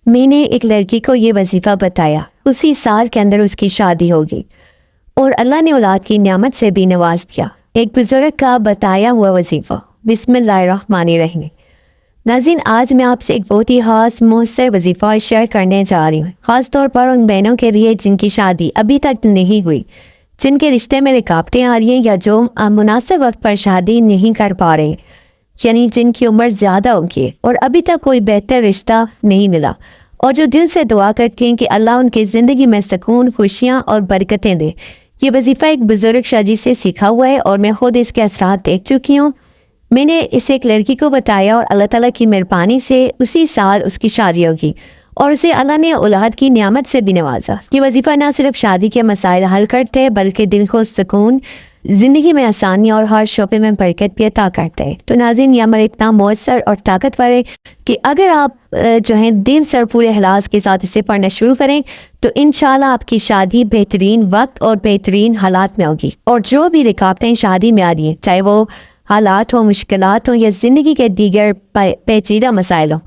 मैंने एक लड़की को ये वजीफ़ा बताया, उसी साल के अंदर उसकी शादी होगी और अल्लाह ने औलाद की नियामत से भी नवाज दिया। एक बुजुर्ग का बताया हुआ वजीफ़ा, बिस्मिल्लाहिर्रहमानिर्रहीम। नाज़रीन, आज मैं आपसे एक बहुत ही ख़ास मुअस्सर वजीफ़ा शेयर करने जा रही हूँ, ख़ास तौर पर उन बहनों के लिए जिनकी शादी अभी तक नहीं हुई, जिनके रिश्ते में रुकावटें आ रही हैं या जो मुनासिब वक्त पर शादी नहीं कर पा रहे, यानी जिनकी उम्र ज़्यादा होगी और अभी तक कोई बेहतर रिश्ता नहीं मिला, और जो दिल से दुआ करते हैं कि अल्लाह उनकी ज़िंदगी में सुकून, खुशियाँ और बरकतें दे। ये वजीफ़ा एक बुज़ुर्ग शादी से सीखा हुआ है और मैं खुद इसके असरात देख चुकी हूँ। मैंने इसे एक लड़की को बताया और अल्लाह ताला की मेहरबानी से उसी साल उसकी शादी होगी और उसे अल्लाह ने औलाद की नियामत से भी नवाजा। ये वजीफ़ा ना सिर्फ शादी के मसाइल हल करते हैं बल्कि दिल को सुकून, ज़िंदगी में आसानी और हर शोबे में बरकत भी अता करते हैं। तो नाज़रीन, ये अमल इतना मौसर और ताकतवर है कि अगर आप जो है दिल से पूरे इखलास के साथ इसे पढ़ना शुरू करें तो इंशाल्लाह आपकी शादी बेहतरीन वक्त और बेहतरीन हालात में होगी। और जो भी रुकावटें शादी में आ रही हैं, चाहे वो हालात हो, मुश्किलात हो या ज़िंदगी के दीगर पेचीदा मसाइल हो,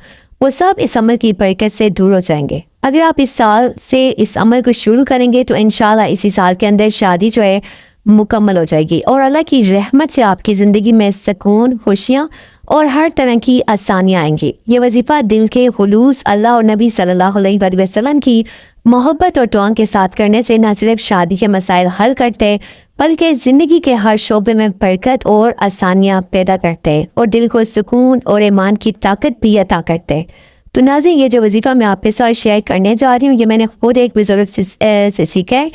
वो सब इस अमल की बरकत से दूर हो जाएंगे। अगर आप इस साल से इस अमल को शुरू करेंगे तो इंशाल्लाह इसी साल के अंदर शादी जो है मुकम्मल हो जाएगी और अल्लाह की रहमत से आपकी ज़िंदगी में सुकून, खुशियाँ और हर तरह की आसानियाँ आएंगी। ये वजीफ़ा दिल के खुलूस, अल्लाह और नबी सल्लल्लाहु अलैहि वसल्लम की मोहब्बत और दुआ के साथ करने से न सिर्फ शादी के मसाइल हल करते बल्कि ज़िंदगी के हर शोबे में बरकत और आसानियाँ पैदा करते और दिल को सुकून और ईमान की ताकत भी अता करते। तो नाज़रीन, ये जो वजीफ़ा मैं आपके साथ शेयर करने जा रही हूँ, ये मैंने खुद एक बुजुर्ग से सीखा है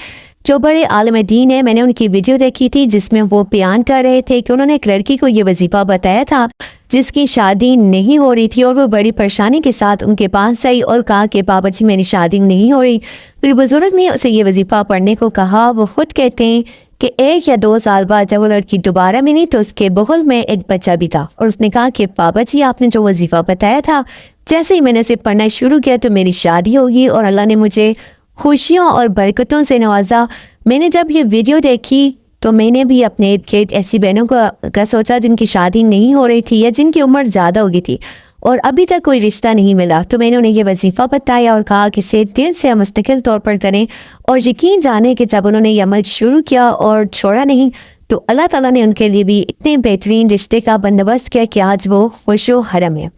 जो बड़े आलिम दीन है। मैंने उनकी वीडियो देखी थी जिसमें वो बयान कर रहे थे कि उन्होंने एक लड़की को ये वजीफ़ा बताया था जिसकी शादी नहीं हो रही थी और वो बड़ी परेशानी के साथ उनके पास आई और कहा कि बाबा जी मेरी शादी नहीं हो रही। फिर बुजुर्ग ने उसे ये वजीफ़ा पढ़ने को कहा। वो खुद कहते हैं कि 1 या 2 साल बाद जब वो लड़की दोबारा मिली तो उसके बगल में एक बच्चा भी था और उसने कहा कि बाबा जी आपने जो वजीफ़ा बताया था, जैसे ही मैंने इसे पढ़ना शुरू किया तो मेरी शादी होगी और अल्लाह ने मुझे खुशियों और बरकतों से नवाजा। मैंने जब ये वीडियो देखी तो मैंने भी अपने इर्द गिर्द ऐसी बहनों का सोचा जिनकी शादी नहीं हो रही थी या जिनकी उम्र ज़्यादा हो गई थी और अभी तक कोई रिश्ता नहीं मिला। तो मैंने उन्हें ये वजीफ़ा बताया और कहा कि इसे दिल से मुस्तकिल तौर पर करें और यकीन जाने कि जब उन्होंने ये अमल शुरू किया और छोड़ा नहीं तो अल्लाह ताला ने उनके लिए भी इतने बेहतरीन रिश्ते का बंदोबस्त किया कि आज वो खुशो हरम है,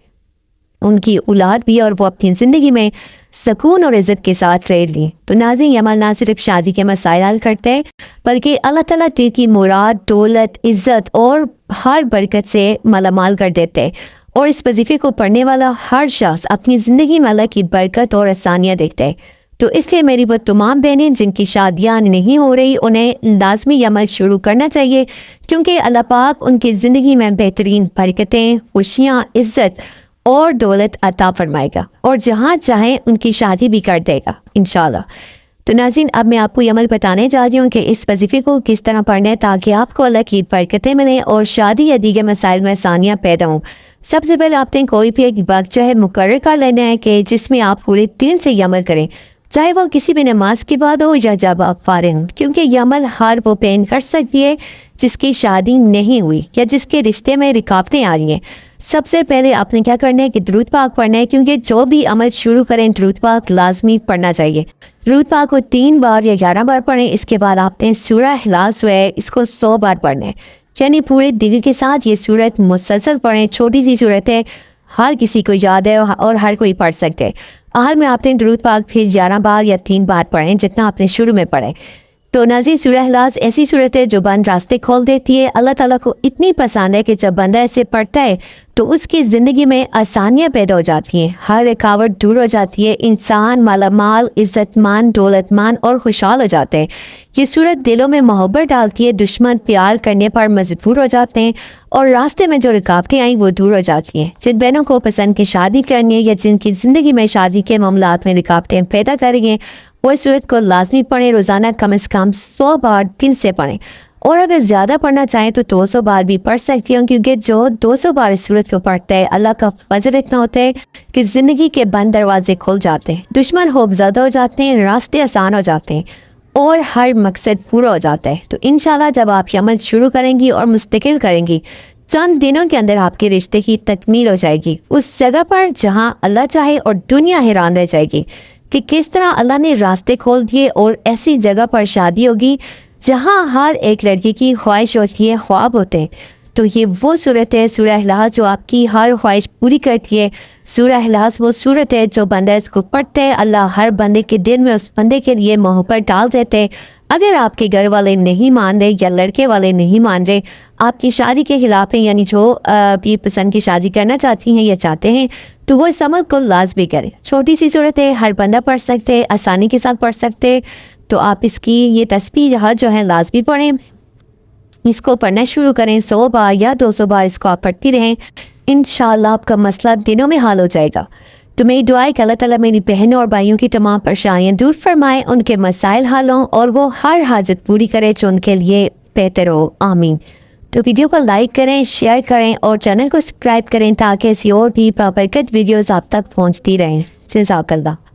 उनकी औलाद भी, और वो अपनी ज़िंदगी में सुकून और इज़्ज़त के साथ रह ली। तो नाज़रीन, ये अमल ना सिर्फ शादी के मसाइल हल करते हैं बल्कि अल्लाह ताला दिल की मुराद, दौलत, इज़्ज़त और हर बरकत से मालामाल कर देते हैं और इस वजीफ़े को पढ़ने वाला हर शख्स अपनी ज़िंदगी में अल्लाह की बरकत और आसानियाँ देखते हैं। तो इसलिए मेरी वो तमाम बहनें जिनकी शादियाँ नहीं हो रही, उन्हें लाजमी ये अमल शुरू करना चाहिए क्योंकि अल्लाह पाक उनकी ज़िंदगी में बेहतरीन बरकतें, खुशियाँ, इज़्ज़त और दौलत अता फरमाएगा और जहाँ चाहें उनकी शादी भी कर देगा इंशाल्लाह। तो नाज़रीन, अब मैं आपको ये अमल बताने जा रही हूँ कि इस वजीफ़े को किस तरह पढ़ना है ताकि आपको अल्लाह की बरकतें मिलें और शादी या दीगर मसाइल में आसानियाँ पैदा हों। सबसे पहले आपने कोई भी एक वक्त जो है मुकर्रर कर लेना है कि जिसमें आप पूरे दिल से ये अमल करें, चाहे वो किसी भी नमाज के बाद हो या जब आप फारिग हों, क्योंकि यह अमल हर वो बहन कर सकती है जिसकी शादी नहीं हुई या जिसके रिश्ते में रुकावटें आ रही हैं। सबसे पहले आपने क्या करना है कि दुरूद पाक पढ़ना है, क्योंकि जो भी अमल शुरू करें दुरूद पाक लाजमी पढ़ना चाहिए। दुरूद पाक को 3 बार या 11 बार पढ़ें। इसके बाद आपने सूरह इखलास है इसको 100 बार पढ़ना है, यानी पूरे दिल के साथ ये सूरत मुसलसल पढ़ें। छोटी सी सूरत है, हर किसी को याद है और हर कोई पढ़ सकते हैं। आखिर में आपने दुरूद पाक फिर 11 बार या 3 बार पढ़ें जितना आपने शुरू में पढ़े। तो नाज़रीन, सूरह इखलास ऐसी सूरत है जो बंद रास्ते खोल देती है। अल्लाह ताला को इतनी पसंद है कि जब बंदा ऐसे पढ़ता है तो उसकी ज़िंदगी में आसानियाँ पैदा हो जाती हैं, हर रुकावट दूर हो जाती है, इंसान मालामाल, इज़्ज़तमान, दौलतमान और खुशहाल हो जाते हैं। ये सूरत दिलों में मोहब्बत डालती है, दुश्मन प्यार करने पर मजबूर हो जाते हैं और रास्ते में जो रुकावटें आई वो दूर हो जाती हैं। जिन बहनों को पसंद की शादी करनी है या जिनकी ज़िंदगी में शादी के मामलात में रुकावटें पैदा करेंगे वो इस सूरत को लाजमी पढ़ें। रोज़ाना कम से कम 100 बार दिल से पढ़ें और अगर ज़्यादा पढ़ना चाहें तो 200 बार भी पढ़ सकती हूँ, क्योंकि जो 200 बार इस सूरत को पढ़ता है अल्लाह का फजल इतना होता है कि ज़िंदगी के बंद दरवाजे खुल जाते हैं, दुश्मन खौफज़दा हो जाते हैं, रास्ते आसान हो जाते हैं और हर मकसद पूरा हो जाता है। तो इंशाल्लाह जब आप ये अमल शुरू करेंगी और मुस्तकिल करेंगी चंद दिनों के अंदर आपके रिश्ते की तकमील हो जाएगी उस जगह पर जहां अल्लाह चाहे और दुनिया हैरान रह जाएगी कि किस तरह अल्लाह ने रास्ते खोल दिए और ऐसी जगह पर शादी होगी जहां हर एक लड़की की ख्वाहिश होती है, ख्वाब होते हैं। तो ये वो सूरत है सूरह इखलास जो आपकी हर ख्वाहिश पूरी करती है। सूरह इखलास वो सूरत है जो बंदा इसको पढ़ते है अल्लाह हर बंदे के दिल में उस बंदे के लिए मोहब्बत डाल देते हैं। अगर आपके घर वाले नहीं मान रहे या लड़के वाले नहीं मान रहे, आपकी शादी के खिलाफ हैं, यानी जो भी पसंद की शादी करना चाहती हैं या चाहते हैं, तो वो इस अमल को लाजमी करें। छोटी सी सूरत है, हर बंदा पढ़ सकते हैं, आसानी के साथ पढ़ सकते हैं। तो आप इसकी ये तस्बीह जो है लाजमी पढ़ें, इसको पढ़ना शुरू करें। 100 बार या 200 बार इसको आप पढ़ती रहें। इंशाअल्लाह आपका मसला दिनों में हल हो जाएगा। तो मेरी दुआ है कि अल्लाह ताला मेरी बहनों और भाइयों की तमाम परेशानियां दूर फरमाएं, उनके मसाइल हल हों और वो हर हाजत पूरी करें जो उनके लिए बेहतर हो। आमीन। तो वीडियो को लाइक करें, शेयर करें और चैनल को सब्सक्राइब करें ताकि ऐसी और भी बरकत वीडियोज़ आप तक पहुँचती रहें। जज़ाकल्लाह।